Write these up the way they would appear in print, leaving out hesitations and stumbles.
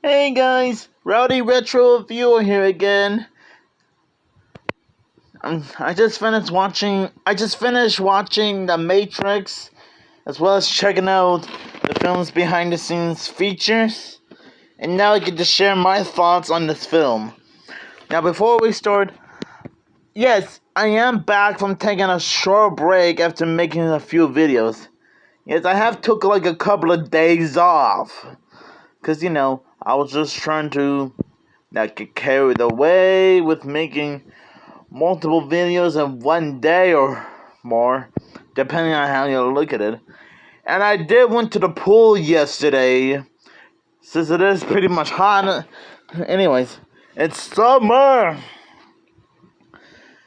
Hey guys, Rowdy Retro Viewer here again. I just finished watching The Matrix, as well as checking out the film's behind the scenes features. And now I get to share my thoughts on this film. Now before we start, yes, I am back from taking a short break after making a few videos. Yes, I have took like a couple of days off. Cause I was just trying to not get carried away with making multiple videos in one day or more, depending on how you look at it. And I did went to the pool yesterday, since it is pretty much hot. Anyways, it's summer.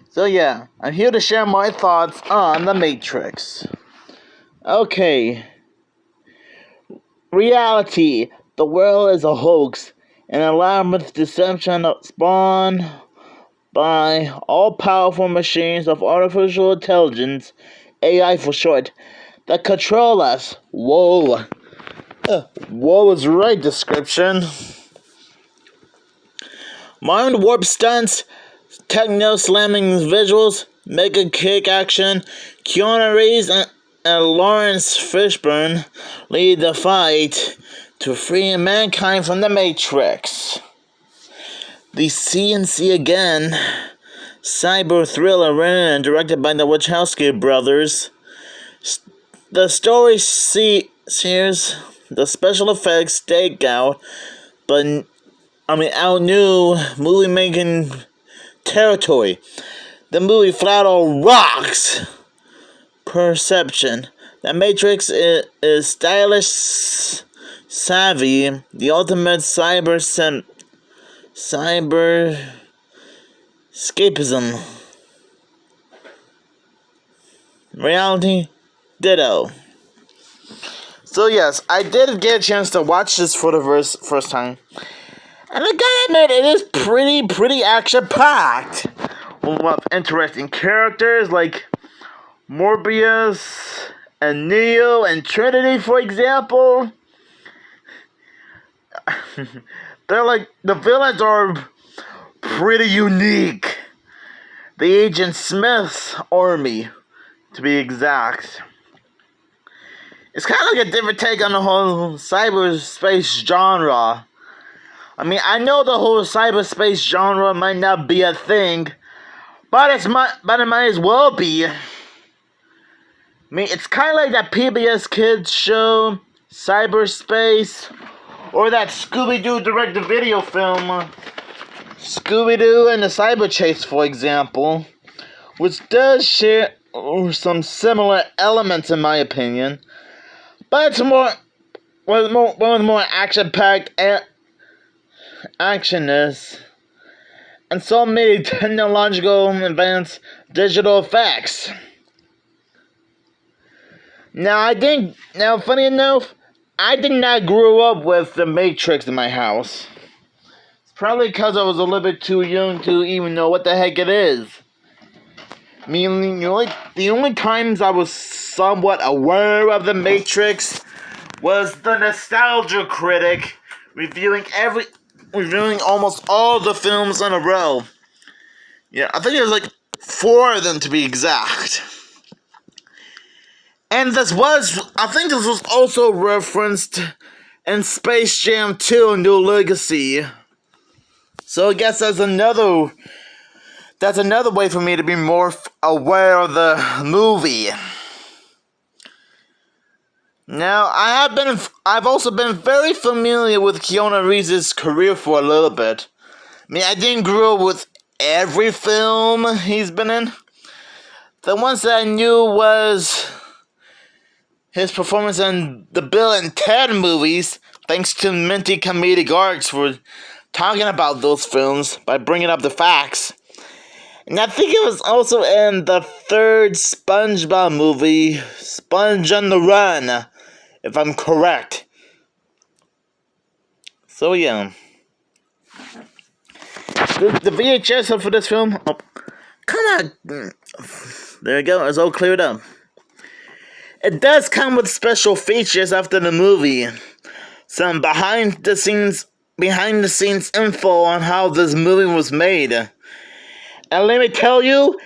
So yeah, I'm here to share my thoughts on The Matrix. Okay. Reality. The world is a hoax, an elaborate deception spawned by all-powerful machines of artificial intelligence, AI for short, that control us. Whoa. Whoa is right description. Mind warp stunts, techno-slamming visuals, mega kick action, Keanu Reeves and Lawrence Fishburne lead the fight to free mankind from the Matrix. The See Again cyber thriller written and directed by the Wachowski brothers. The story sees the special effects stake out, but outnew movie-making territory. The movie flat out rocks perception. The Matrix is stylish, savvy, the ultimate cyber escapism. Reality, ditto. So yes, I did get a chance to watch this for the first time, and I gotta admit, it is pretty action-packed, with interesting characters like Morbius and Neo and Trinity, for example. They're like, the villains are pretty unique. The Agent Smith's army, to be exact. It's kind of like a different take on the whole cyberspace genre. I know the whole cyberspace genre might not be a thing, but it might as well be. It's kind of like that PBS Kids show, Cyberspace, or that Scooby-Doo direct-to-video film, Scooby-Doo and the Cyber Chase, for example, which does share some similar elements in my opinion, but it's more action-packed actionness, and so many technological advanced digital effects. Now, funny enough, I did not grow up with The Matrix in my house. It's probably because I was a little bit too young to even know what the heck it is. The only times I was somewhat aware of The Matrix was the Nostalgia Critic reviewing almost all the films in a row. Yeah, I think there's like 4 of them to be exact. And I think this was also referenced in Space Jam 2: New Legacy. So I guess that's another way for me to be more aware of the movie. Now, I've also been very familiar with Keanu Reeves' career for a little bit. I didn't grow up with every film he's been in. The ones that I knew was his performance in the Bill and Ted movies, thanks to Minty Comedic Arts for talking about those films by bringing up the facts. And I think it was also in the 3rd SpongeBob movie, Sponge on the Run, if I'm correct. So yeah. The VHS for this film, come on. There you go, it's all cleared up. It does come with special features after the movie. Some behind-the-scenes behind the scenes info on how this movie was made. And let me tell you,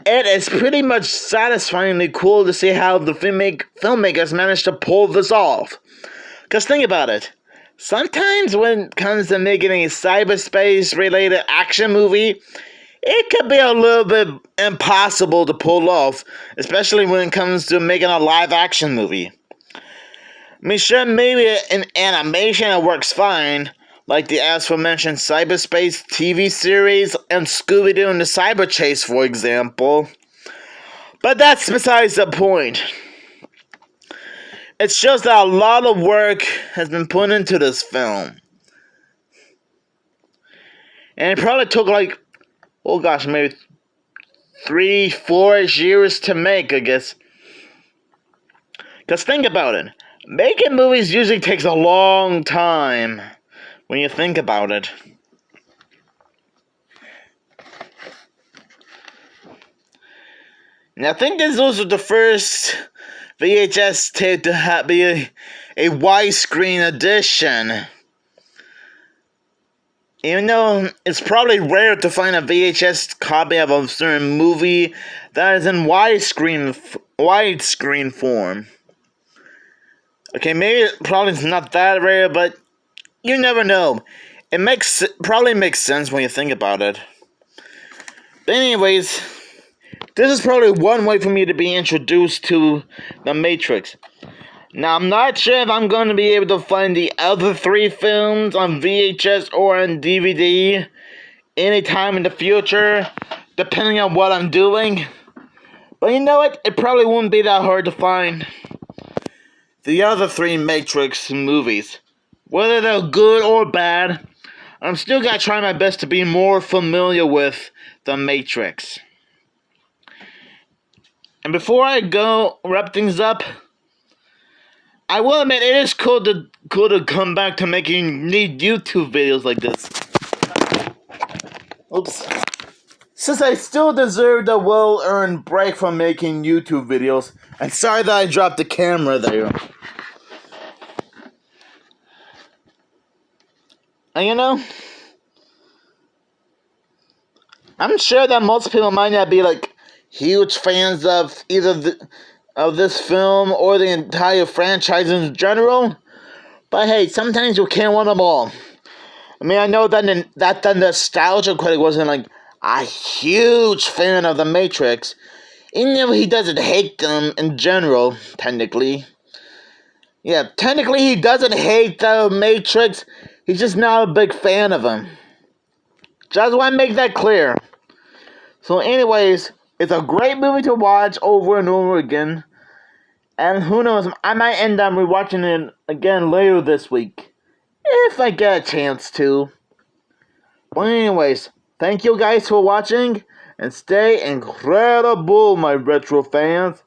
it is pretty much satisfyingly cool to see how the filmmakers managed to pull this off. Because think about it. Sometimes when it comes to making a cyberspace-related action movie, it can be a little bit impossible to pull off, especially when it comes to making a live-action movie. I mean, sure, maybe in animation it works fine, like the aforementioned cyberspace TV series and Scooby-Doo and the Cyber Chase, for example. But that's besides the point. It shows that a lot of work has been put into this film. And it probably took maybe 3-4 years to make, I guess. Because think about it. Making movies usually takes a long time when you think about it. And I think this was the first VHS tape to be a widescreen edition. Even though it's probably rare to find a VHS copy of a certain movie that is in widescreen form. Okay, maybe it probably is not that rare, but you never know. It probably makes sense when you think about it. But anyways, this is probably one way for me to be introduced to The Matrix. Now, I'm not sure if I'm going to be able to find the other 3 films on VHS or on DVD anytime in the future, depending on what I'm doing. But you know what? It probably wouldn't be that hard to find the other 3 Matrix movies. Whether they're good or bad, I'm still going to try my best to be more familiar with The Matrix. And before I go wrap things up, I will admit it is cool to come back to making neat YouTube videos like this. Oops. Since I still deserve a well-earned break from making YouTube videos, I'm sorry that I dropped the camera there. And you know, I'm sure that most people might not be huge fans of either of this film or the entire franchise in general. But hey, sometimes you can't want them all. I mean, I know that the nostalgia critic wasn't a huge fan of The Matrix. Even though he doesn't hate them in general, technically. Yeah, technically he doesn't hate The Matrix. He's just not a big fan of them. Just want to make that clear. So anyways, it's a great movie to watch over and over again. And who knows, I might end up rewatching it again later this week. If I get a chance to. But anyways, thank you guys for watching. And stay incredible, my retro fans.